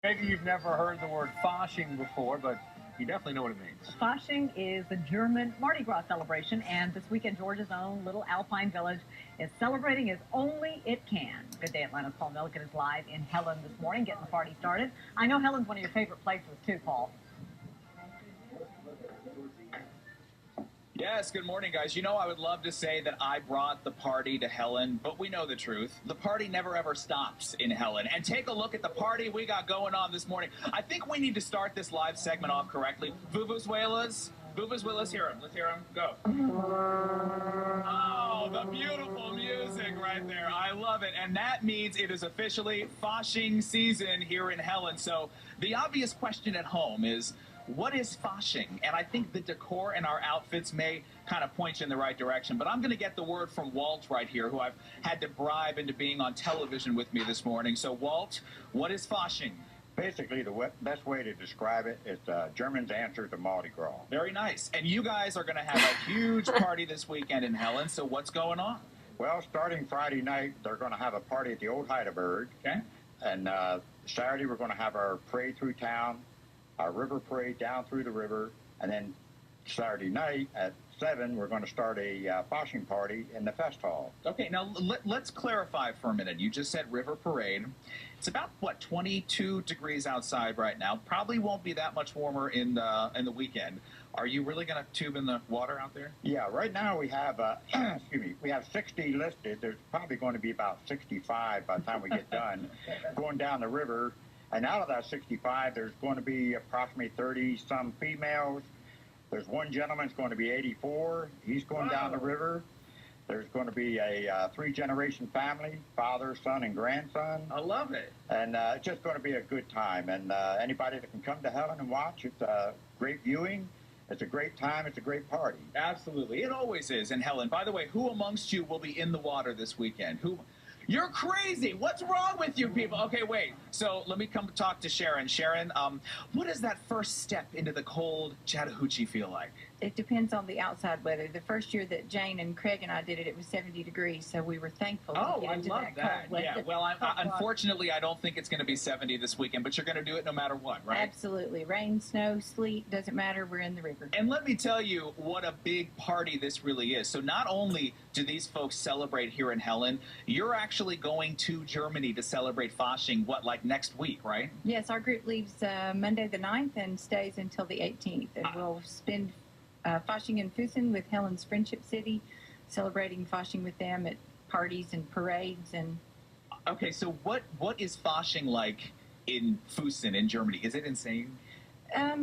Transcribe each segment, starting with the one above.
Maybe you've never heard the word Fasching before, but you definitely know what it means. Fasching is the German Mardi Gras celebration, and this weekend, Georgia's own little alpine village is celebrating as only it can. Good day, Atlanta's Paul Milliken is live in Helen this morning, getting the party started. I know Helen's one of your favorite places, too, Paul. Yes, good morning, guys. You know, I would love to say that I brought the party to Helen, but we know the truth. The party never ever stops in Helen. And take a look at the party we got going on this morning. I think we need to start this live segment off correctly. Vuvuzuelas, let's hear him. Let's hear him. Go. Oh, the beautiful music right there. I love it. And that means it is officially Fasching season here in Helen. So the obvious question at home is, what is Fasching? And I think the decor and our outfits may kind of point you in the right direction. But I'm going to get the word from Walt right here, who I've had to bribe into being on television with me this morning. So, Walt, what is Fasching? Basically, the best way to describe it is German's answer to Mardi Gras. Very nice. And you guys are going to have a huge party this weekend in Helen. So what's going on? Well, starting Friday night, they're going to have a party at the Old Heidelberg. Okay. And Saturday, we're going to have our parade through town, our river parade down through the river, and then Saturday night at 7, we're going to start a Fasching party in the Fest Hall. Okay, now let's clarify for a minute. You just said river parade. It's about, what, 22 degrees outside right now. Probably won't be that much warmer in the weekend. Are you really going to tube in the water out there? Yeah, right now we have, we have 60 listed. There's probably going to be about 65 by the time we get done going down the river. And out of that 65, there's going to be approximately 30-some females. There's one gentleman who's going to be 84. He's going down the river. There's going to be a 3-generation family, father, son, and grandson. I love it. And it's just going to be a good time. And anybody that can come to Helen and watch, it's a great viewing. It's a great time. It's a great party. Absolutely. It always is in Helen. By the way, who amongst you will be in the water this weekend? Who? You're crazy. What's wrong with you people? Okay, wait. So let me come talk to Sharon. Sharon, what does that first step into the cold Chattahoochee feel like? It depends on the outside weather. The first year that Jane and Craig and I did it, it was 70 degrees, so we were thankful to get into that cold weather. Yeah, well, unfortunately, I don't think it's going to be 70 this weekend, but you're going to do it no matter what, right? Absolutely. Rain, snow, sleet, doesn't matter. We're in the river. And let me tell you what a big party this really is. So not only do these folks celebrate here in Helen, you're actually going to Germany to celebrate Fasching, what, like next week, right? Yes, our group leaves Monday the 9th and stays until the 18th. And we'll spend Fasching in Füssen with Helen's Friendship City, celebrating Fasching with them at parties and parades. And okay, so what is Fasching like in Füssen in Germany? Is it insane?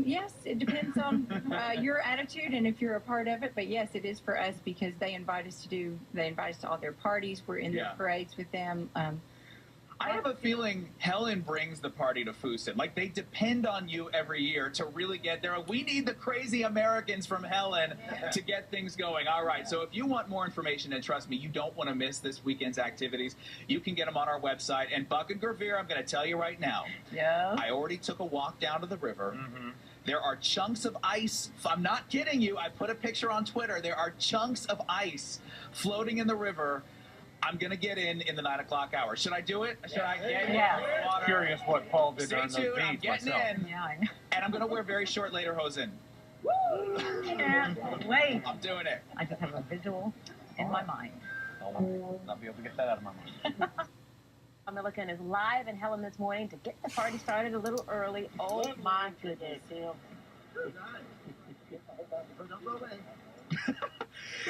Yes, it depends on your attitude and if you're a part of it. But yes, it is for us because they invite us to all their parties. We're in the parades with them. I have a feeling Helen brings the party to Füssen. Like, they depend on you every year to really get there. We need the crazy Americans from Helen to get things going. All right, so if you want more information, and trust me, you don't want to miss this weekend's activities, you can get them on our website. And Buck and Gervier, I'm going to tell you right now, I already took a walk down to the river. There are chunks of ice. I'm not kidding you. I put a picture on Twitter. There are chunks of ice floating in the river. I'm going to get in the 9 o'clock hour. Should I do it? Should I get in the water? Curious what Paul did Stay during tuned. those I'm beads getting myself. in. Yeah, I know. And I'm going to wear very short lederhosen. Woo! Can't wait. I'm doing it. I just have a visual in my mind. I'll not be able to get that out of my mind. Milliken is live in Helen this morning to get the party started a little early. Oh my goodness.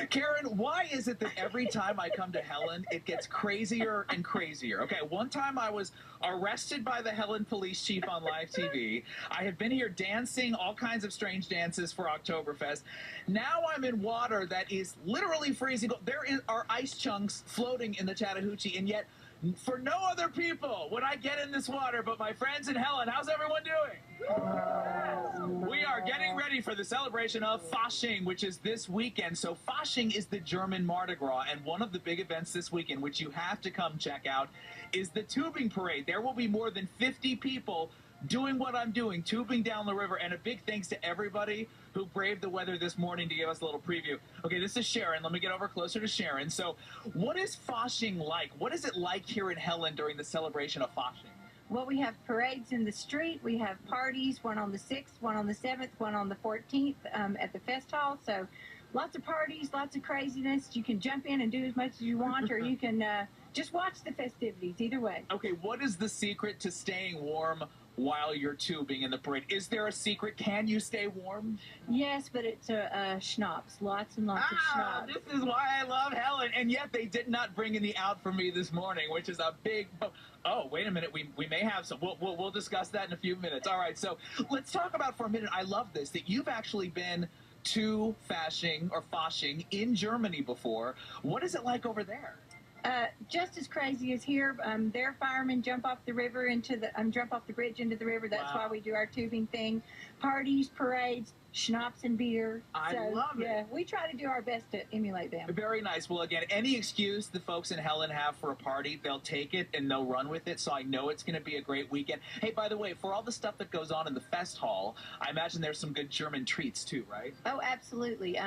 Karen, why is it that every time I come to Helen, it gets crazier and crazier? Okay, one time I was arrested by the Helen police chief on live TV. I have been here dancing all kinds of strange dances for Oktoberfest. Now I'm in water that is literally freezing. There are ice chunks floating in the Chattahoochee, and yet for no other people would I get in this water but my friends in Helen. How's everyone doing? We are getting ready for the celebration of Fasching, which is this weekend. So Fasching is the German Mardi Gras, and one of the big events this weekend, which you have to come check out, is the tubing parade. There will be more than 50 people doing what I'm doing, tubing down the river, and a big thanks to everybody who braved the weather this morning to give us a little preview. Okay, this is Sharon. Let me get over closer to Sharon. So what is Fasching like? What is it like here in Helen during the celebration of Fasching? Well, we have parades in the street. We have parties, one on the 6th, one on the 7th, one on the 14th at the Fest Hall. So lots of parties, lots of craziness. You can jump in and do as much as you want, or you can just watch the festivities, either way. Okay, what is the secret to staying warm while you're tubing in the parade? Is there a secret? Can you stay warm? Yes, but it's schnapps, lots and lots of schnapps. This is why I love Helen, and yet they did not bring any out for me this morning, which is a big... Oh, wait a minute. We may have some. We'll discuss that in a few minutes. All right, so let's talk about for a minute. I love this, that you've actually been to Fasching in Germany before. What is it like over there? Just as crazy as here. Their firemen jump off the river jump off the bridge into the river. That's why we do our tubing thing. Parties, parades, schnapps and beer. I love it. Yeah, we try to do our best to emulate them. Very nice. Well, again, any excuse the folks in Helen have for a party, they'll take it and they'll run with it. So I know it's going to be a great weekend. Hey, by the way, for all the stuff that goes on in the Fest Hall, I imagine there's some good German treats too, right? Oh, absolutely.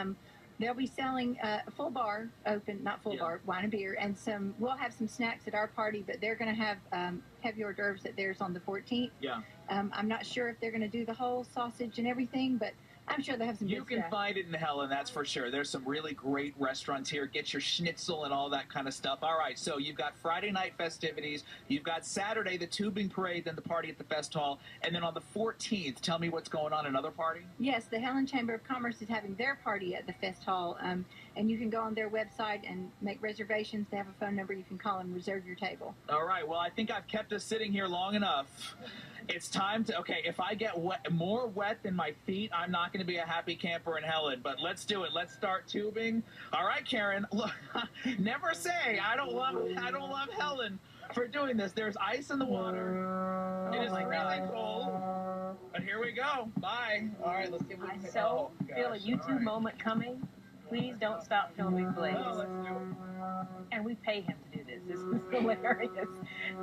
They'll be selling a full bar open, not full bar, wine and beer, and we'll have some snacks at our party, but they're going to have heavy hors d'oeuvres at theirs on the 14th. Yeah. I'm not sure if they're going to do the whole sausage and everything, but I'm sure they have some good stuff. You can find it in Helen, that's for sure. There's some really great restaurants here. Get your schnitzel and all that kind of stuff. All right, so you've got Friday night festivities. You've got Saturday, the tubing parade, then the party at the Fest Hall. And then on the 14th, tell me what's going on, another party? Yes, the Helen Chamber of Commerce is having their party at the Fest Hall. And you can go on their website and make reservations. They have a phone number you can call and reserve your table. All right, well, I think I've kept us sitting here long enough. It's time to, okay, if I get more wet than my feet, I'm not going to be a happy camper in Helen, but let's do it. Let's start tubing. All right, Karen, look, never say I don't love Helen for doing this. There's ice in the water. It is freezing cold. But here we go. Bye. All right, let's see if we can... I so feel a YouTube moment coming. Please don't stop filming, please. Oh, let's do it. And we pay him to do this. This is hilarious.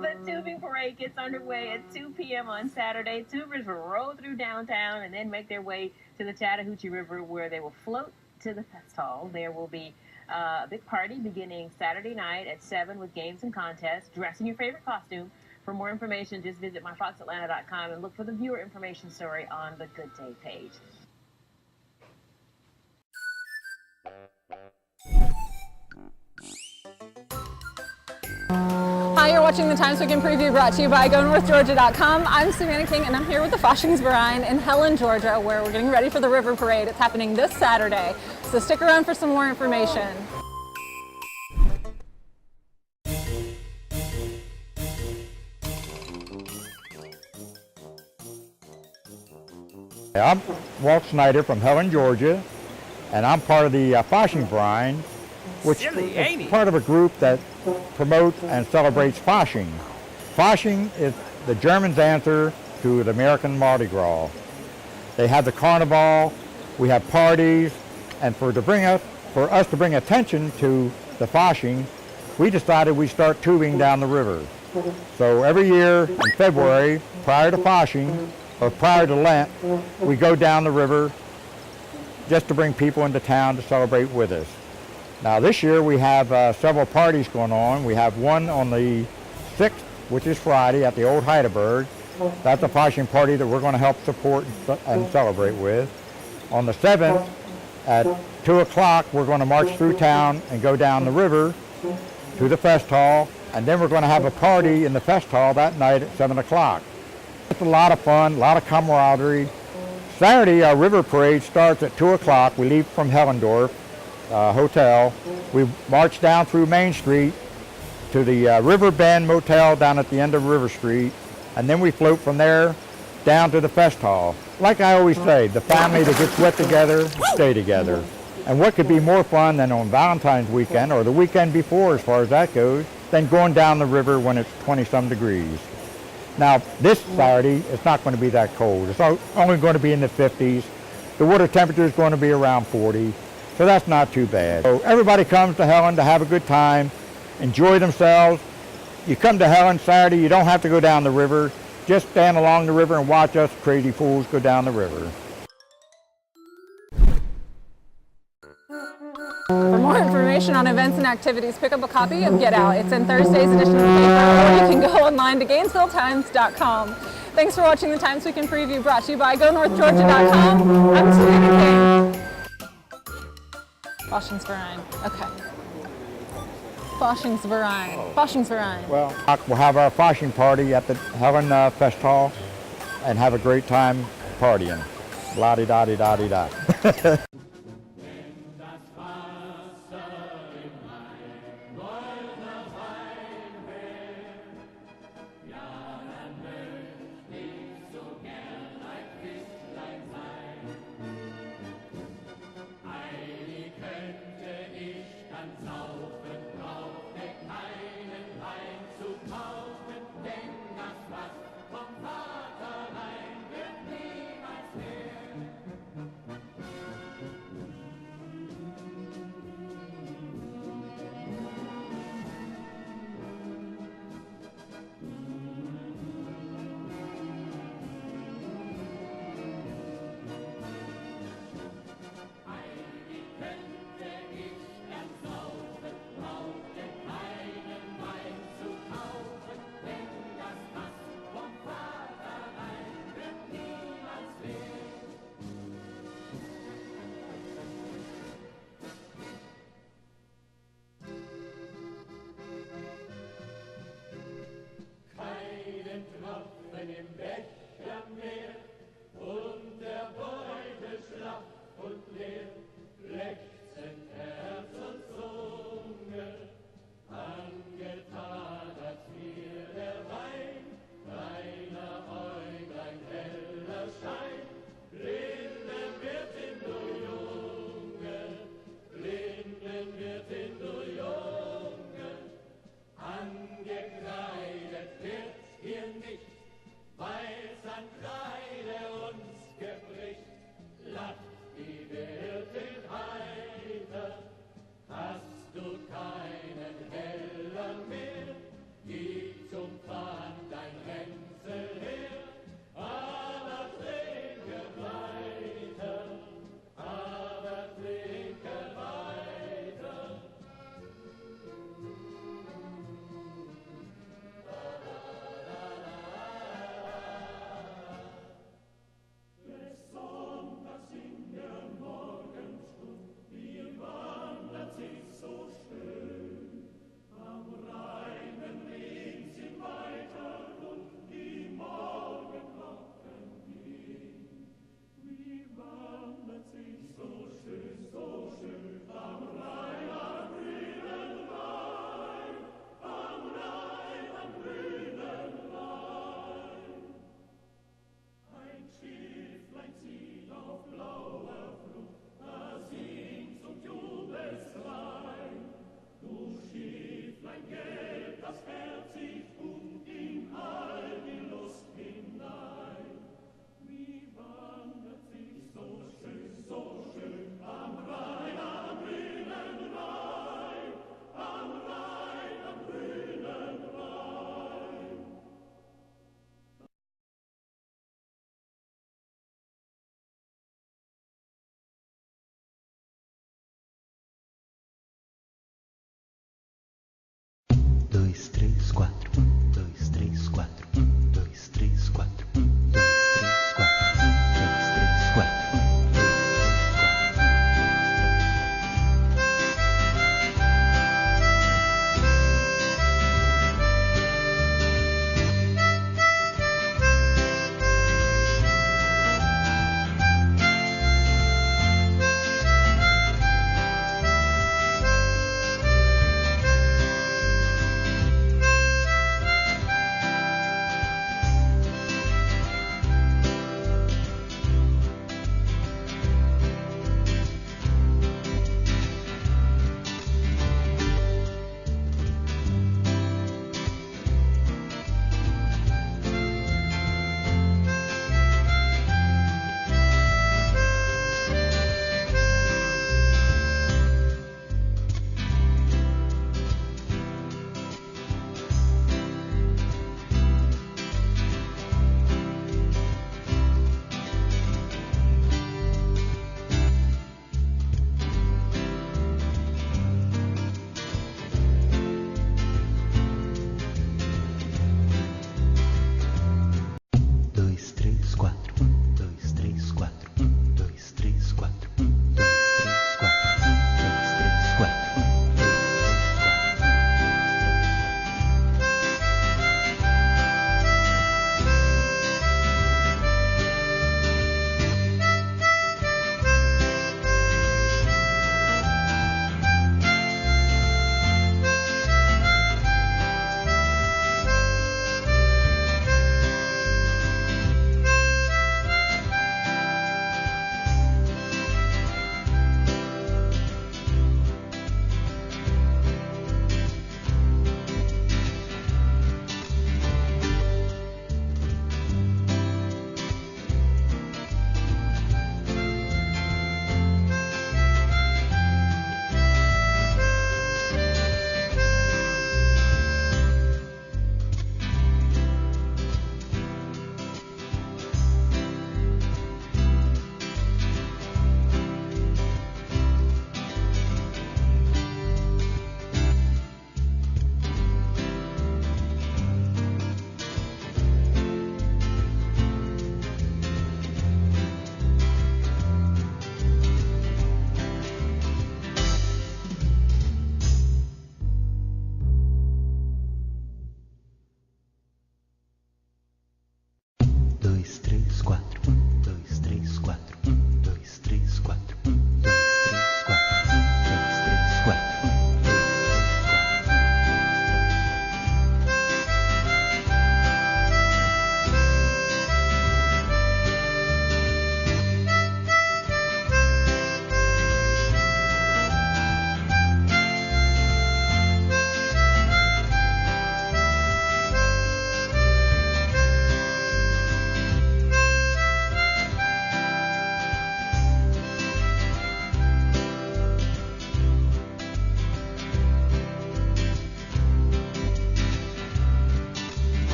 The tubing parade gets underway at 2 p.m. on Saturday. Tubers will roll through downtown and then make their way to the Chattahoochee River, where they will float to the Fest Hall. There will be a big party beginning Saturday night at 7 with games and contests. Dress in your favorite costume. For more information, just visit myfoxatlanta.com and look for the viewer information story on the Good Day page. Hi, you're watching the Times Weekend Preview brought to you by GoNorthGeorgia.com. I'm Savannah King and I'm here with the Faschingsverein in Helen, Georgia, where we're getting ready for the River Parade. It's happening this Saturday, so stick around for some more information. I'm Walt Snyder from Helen, Georgia, and I'm part of the Faschingsverein, which is part of a group that promotes and celebrates Fasching. Fasching is the Germans' answer to the American Mardi Gras. They have the carnival, we have parties, and for us to bring attention to the Fasching, we decided we'd start tubing down the river. So every year in February, prior to Fasching, or prior to Lent, we go down the river just to bring people into town to celebrate with us. Now this year we have several parties going on. We have one on the 6th, which is Friday, at the Old Heidelberg. That's a Fasching party that we're going to help support and celebrate with. On the 7th, at 2 o'clock, we're going to march through town and go down the river to the Fest Hall, and then we're going to have a party in the Fest Hall that night at 7 o'clock. It's a lot of fun, a lot of camaraderie. Saturday, our river parade starts at 2 o'clock. We leave from Hellendorf Hotel. We march down through Main Street to the River Bend Motel down at the end of River Street, and then we float from there down to the Fest Hall. Like I always say, the family that gets wet together, stay together. And what could be more fun than on Valentine's weekend, or the weekend before as far as that goes, than going down the river when it's 20-some degrees. Now, this Saturday, it's not going to be that cold. It's only going to be in the 50s. The water temperature is going to be around 40, so that's not too bad. So everybody comes to Helen to have a good time, enjoy themselves. You come to Helen Saturday, you don't have to go down the river. Just stand along the river and watch us crazy fools go down the river. For more information on events and activities, pick up a copy of Get Out. It's in Thursday's edition of the paper, or you can go online to GainesvilleTimes.com. Thanks for watching the Times Weekend Preview, brought to you by GoNorthGeorgia.com. I'm Savannah King. Faschingsverein. Okay. Faschingsverein. Faschingsverein. Well, we'll have our Fasching party at the Helen Fest Hall and have a great time partying. La-di-da-di-da-di-da. Im Becher mehr und der Beutel schlaff und leer, lechzend Herz und Zunge, angetan hat mir der Wein, deiner Äuglein heller Schein, blinden Wirtin du Junge, blinden Wirtin du Junge, angekleidet wird hier nicht, weil's an Kreide uns gebricht, lacht die Wirtin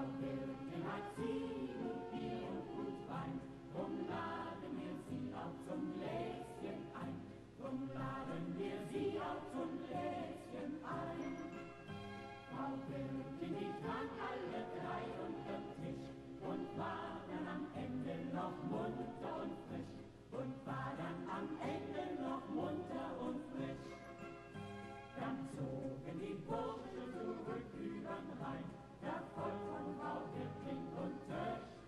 Frau Wirtin hat Ziegen, Bier und gut Wein, drum laden wir sie auch zum Gläschen ein. Drum laden wir sie auch zum Gläschen ein. Frau Wirtin, die trank alle drei unterm Tisch und war dann am Ende noch munter und frisch. Und war dann am Ende noch munter und frisch. Dann zogen die Burschen zurück übern Rhein, verfolgt von Frau Wirtin und Töchter.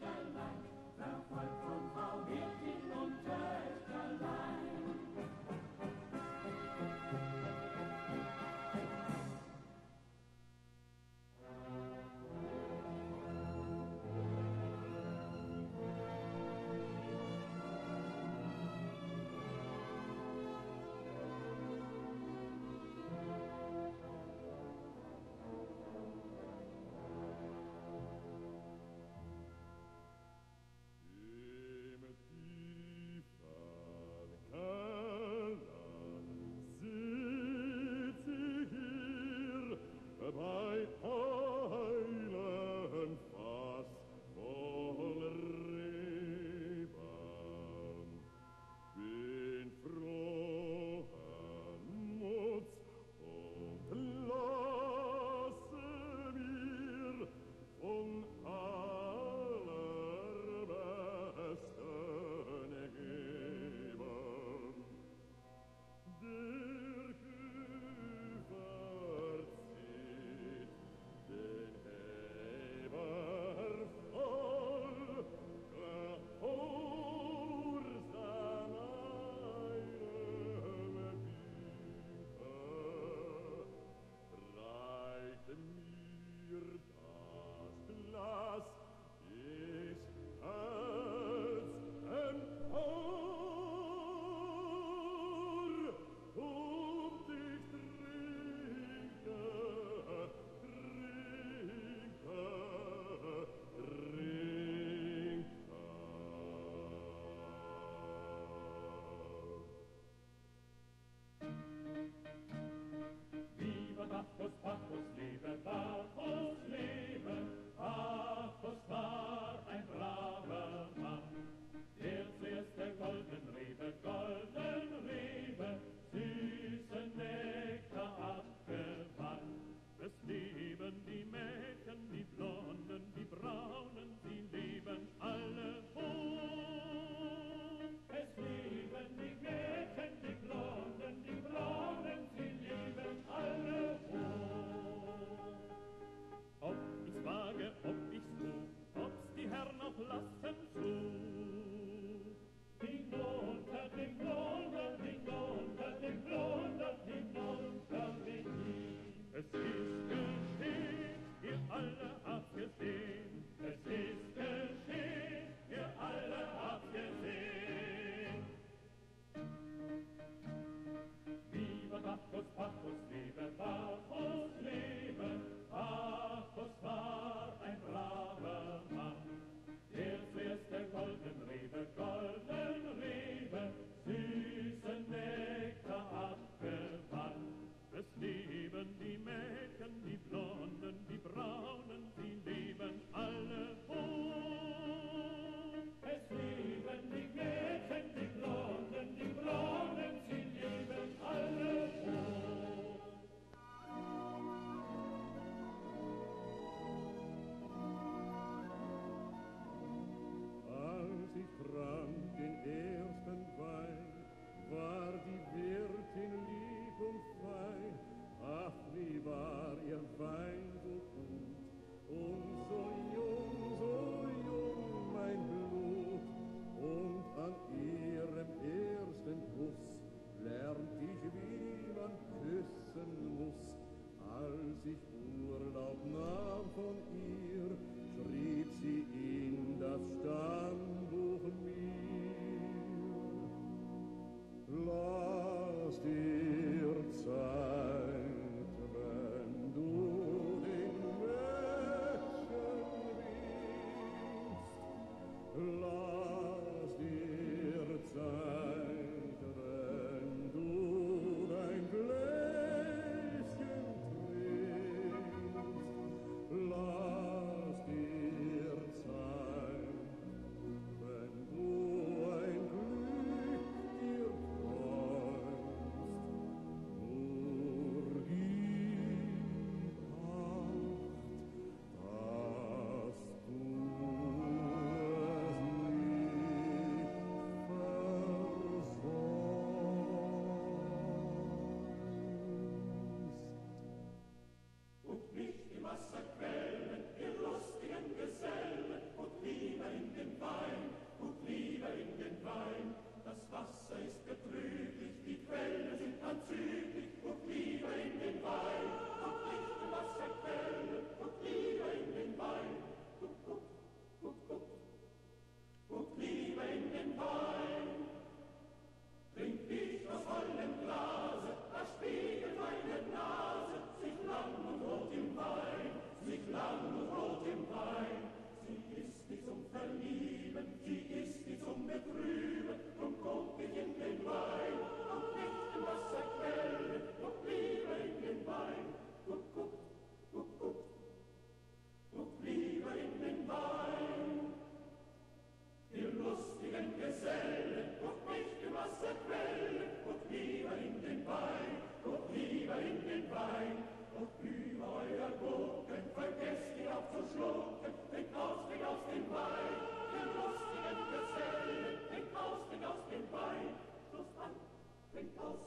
trink aus,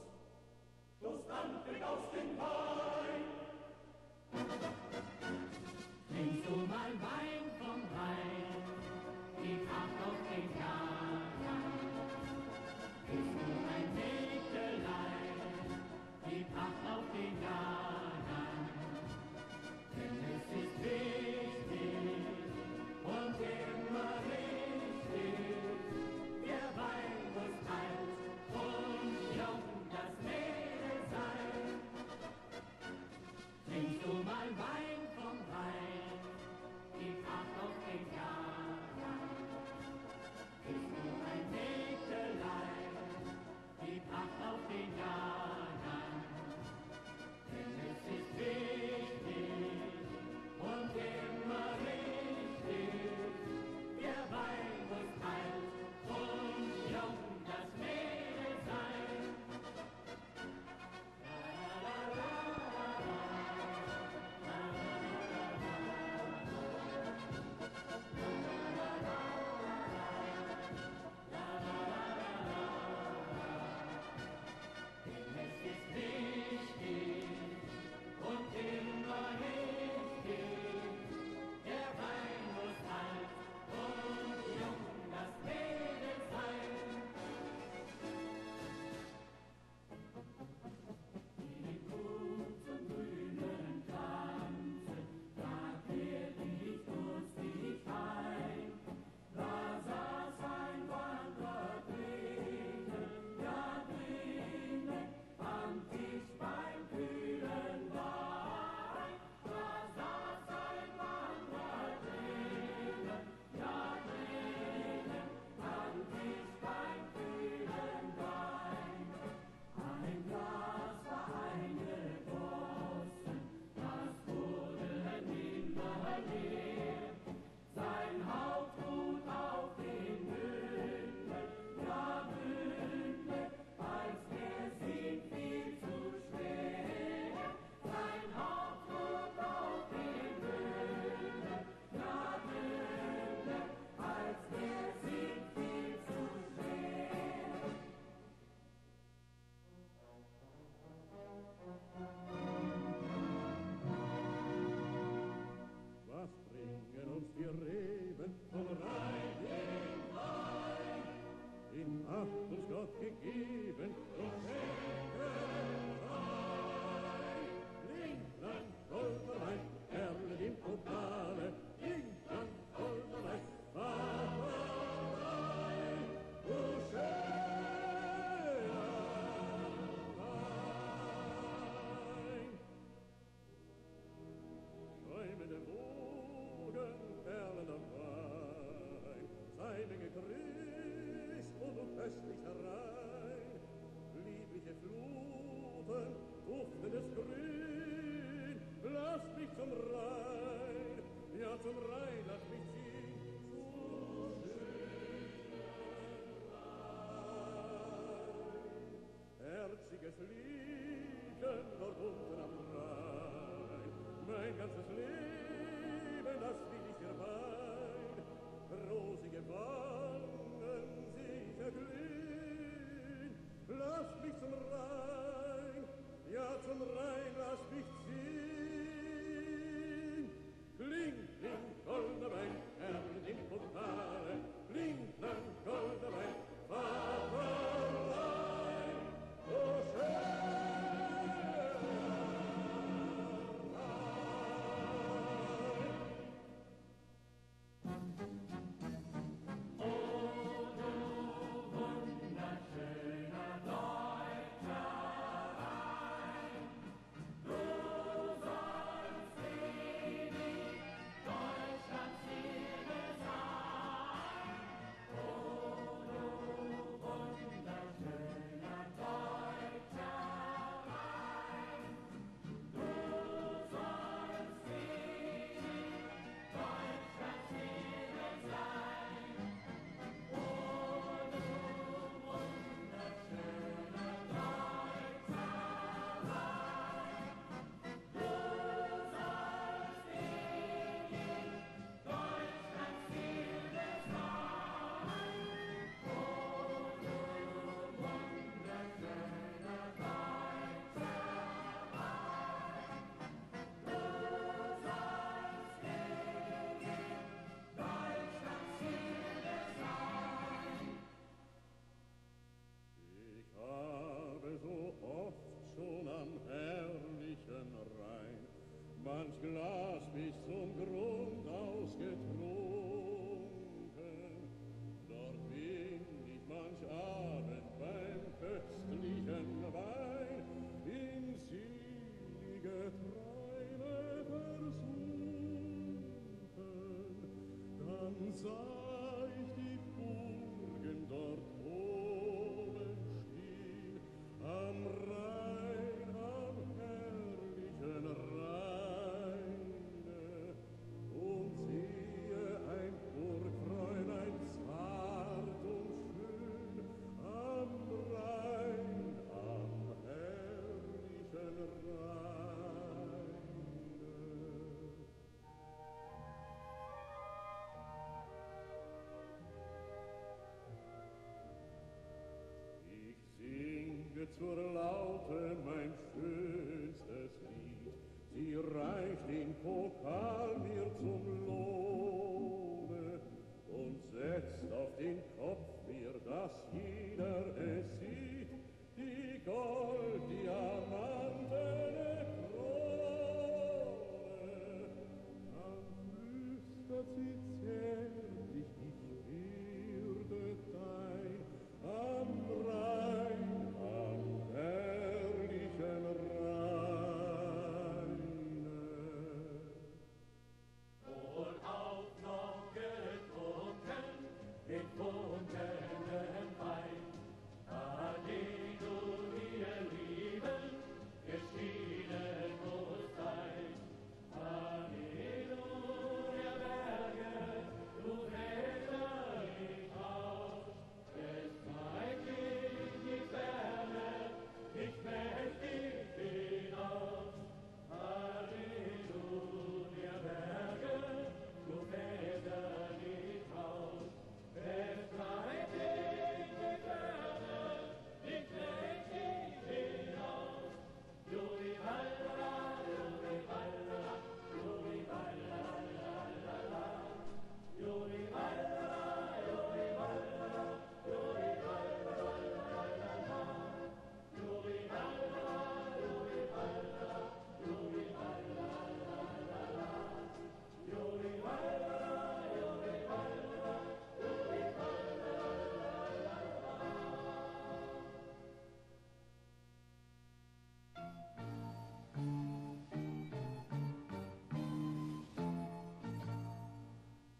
stoß an, trink aus den Wein. Trinkst du mal Wein vom Rhein, die Acht auf den Jahrgang. Bist du ein Mägdelein, die Acht auf den Jahrgang. Denn es ist wichtig und immer richtig, der Wein muss alt und jung das Mädel sein. Trinkst du mal Wein vom Rhein, die Acht auf den Jahrgang. Bist du ein Mägdelein, die Acht auf den Jahrgang. Denn es ist wichtig und immer richtig, der Wein muss alt und jung das Mädel sein. Denn es ist wichtig und immer richtig, der Wein muss alt und jung das Mädel sein. Die Kuh zum grünen Kranze, da kehr ich durstig ein. Da saß ein Wanderer drinnen, ja drinnen, am Tisch beim kühlen Wein. Da saß ein Wanderer drinnen, ja drinnen, am Tisch beim kühlen Wein. Ein Glas war eingegossen, das wurde nimmer leer. Sein Haupt ruht auf den Münden, ja Münden, als der Sieg viel zu schwer. Sein Haupt ruht auf den Münden, ja Münden, als der Sieg viel zu schwer. Was bringen uns die Reben vom Rhein in Wein? In Acht uns Gott gegeben und Schenkerei. Linkland, Golderwein, Perlen im Pokale, Linkland, Golderwein, Vaterwein, du schöner Wein. Schäumende Wogen, Perlen am Wein, seimige Grüß und köstlich herein, liebliche Fluten, duftendes Grün, lass mich zum Rhein, ja zum Rhein, lass mich ziehen, zum schönen Rhein. Herziges Liegen dort unten am Rhein, mein ganzes Leben, das will ich dir wein. Rosige Wangen sich erglühen, lass mich zum Rhein, ja zum Rhein, lass mich ziehen. Kling, kling, goldener Wein, Perlen im Pokale, kling, klang, goldener Wein, Vaterwein, o schöner Wein. O du wunderschöner deutscher Rhein, manch Glas bis zum Grund ausgetrunken. Dort bin ich manch Abend beim köstlichen Wein in selige Träume versunken. Dann sah ich die Burgen dort oben stehen, am Rhein, am herrlichen Rheine, und sehe ein Burgfräulein zart und schön, am Rhein, am herrlichen Rheine. Ich singe zur Laute mein schönstes Lied, sie reicht den Pokal mir zum Lohne und setzt auf den Kopf mir, dass jeder es sieht, die golddiamantene Krone. Dann flüstert sie zärtlich, ich werde dein, am Rhein, am herrlichen Rheine. Wohlauf noch getrunken, den funkenen Wein. Halleluja, Lieben, geschieden muss sein. Halleluja, Berge, du väterlich Haus, es zeigt dich die Ferne, nicht mächtig hinaus. Halleluja, Berge, du väterlich Haus, es zeigt dich die Ferne, nicht mächtig hinaus. Juli, Walla, Juli, Walla, Juli, Walla, la, la, la. Juli, Walla, Juli, Walla, Juli, Walla, la, la, la. Juli, Walla, Juli, Walla, Juli, Walla, la, la, la. Juli, Walla, Juli, Walla, Juli, Walla, la, la,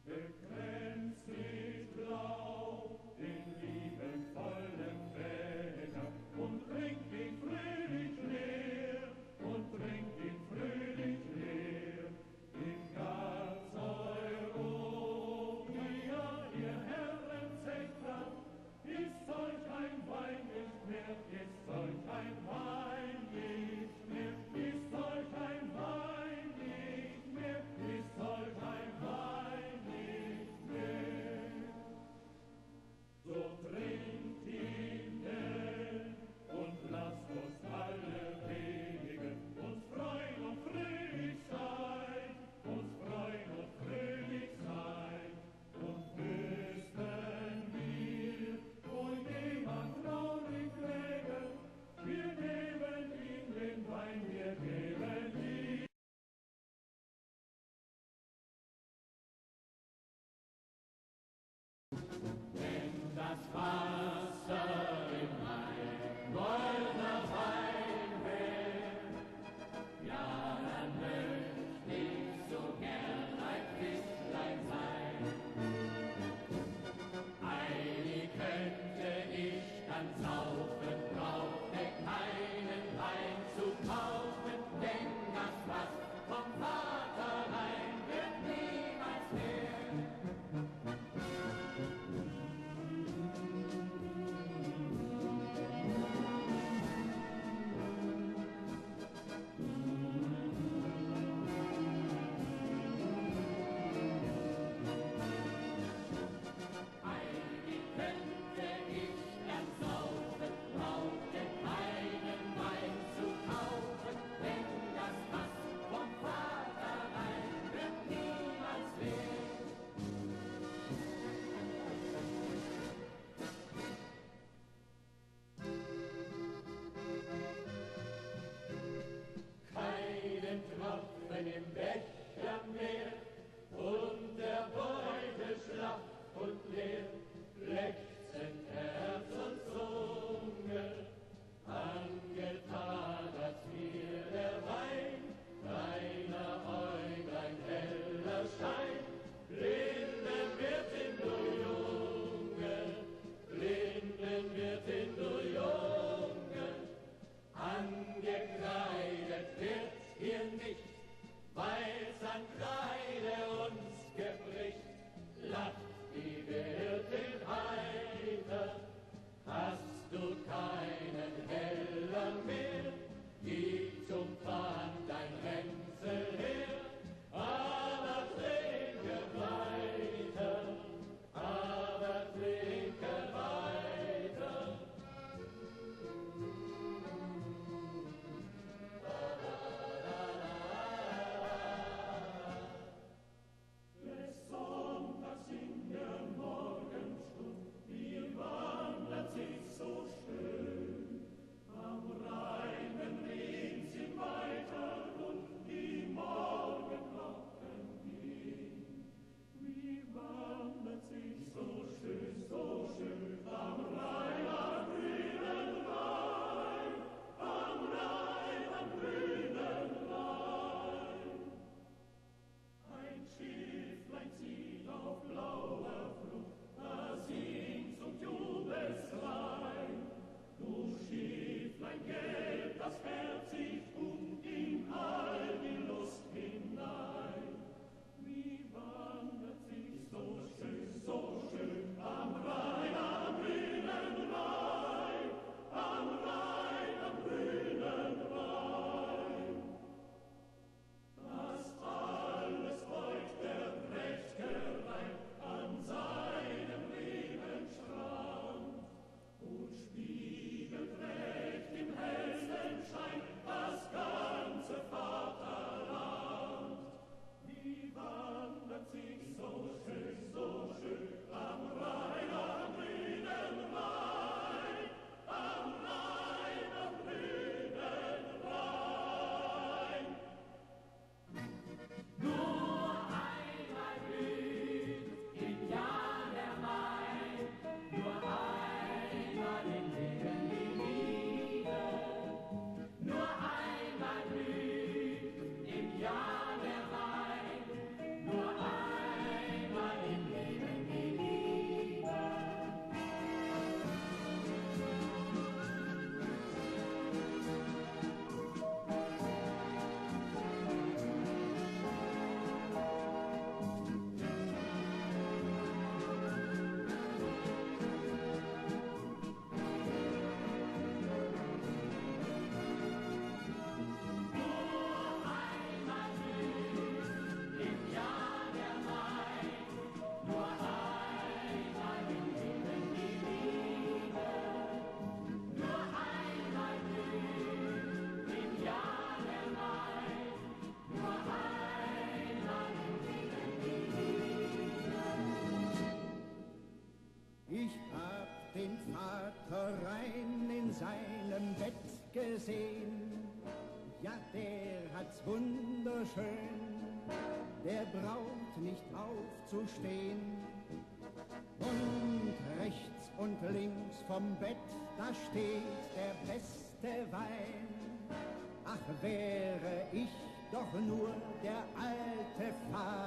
Bekränzt mit Blau den liebevollen Becher und trinkt ihn fröhlich leer, und trinkt ihn fröhlich leer. In ganz Europa, ihr Herren Zecher, ist solch ein Wein nicht mehr, ist solch ein Wein nicht mehr, ist solch ein Wein nicht mehr, ist solch ein Wein nicht mehr. So trinkt ihn denn und lasst uns alle Wege uns freuen und fröhlich sein, uns freuen und fröhlich sein. Und wüssten wir, wohl jemand traurig läge, wir geben ihm den Wein, wir geben ihm. Wenn das Wasser im Main goldener Wein wär, ja, dann möcht ich so gern ein Fischlein sein. Eilig könnte ich dann saufen, brauchte keinen Wein zu kaufen, denn das, was vom Vater rein wird niemals mehr. nicht, weil's an Kreide uns gebricht. Lacht die Wirtin heiter, hast du keinen Heller mehr, gib zum Pfand dein Ränzel her, aber trinke weiter, aber trinke weiter. Des Sonntags in der Morgenstund, wie wandert sich so schön, am reinen Rinnchen weiter und die Morgenglocken gehen. Wie wandert sich so schön am Rhein, am grünen Rhein, am Rhein, am grünen Rhein. Ein Schifflein zieht auf blauer Flut, da singt's und jubelt's rein. Du Schifflein gelb, das Herz sich tut in all die Lust hinein. Wie wandert sich so schön am Rhein, am grünen Rhein, am Rhein, am grünen Rhein. Das alles beugt der prächt'ge Rhein an seinem Regenstrand und spiegelt recht im hellen Schein das ganze Vaterland. Wie wandert sich so schön am Rhein, am grünen Rhein, am Rhein, am grünen Rhein. Nur einmal blüht im Jahr der Mai, nur einmal im Leben die Liebe. Nur einmal blüht im Jahr der Mai, nur einmal im Leben die Liebe. Ich hab den Vater rein in seinem Bett gesehen. Ja, der hat's wunderschön, der braucht nicht aufzustehen. Und rechts und links vom Bett, da steht der beste Wein. Ach, wäre ich doch nur der alte Vater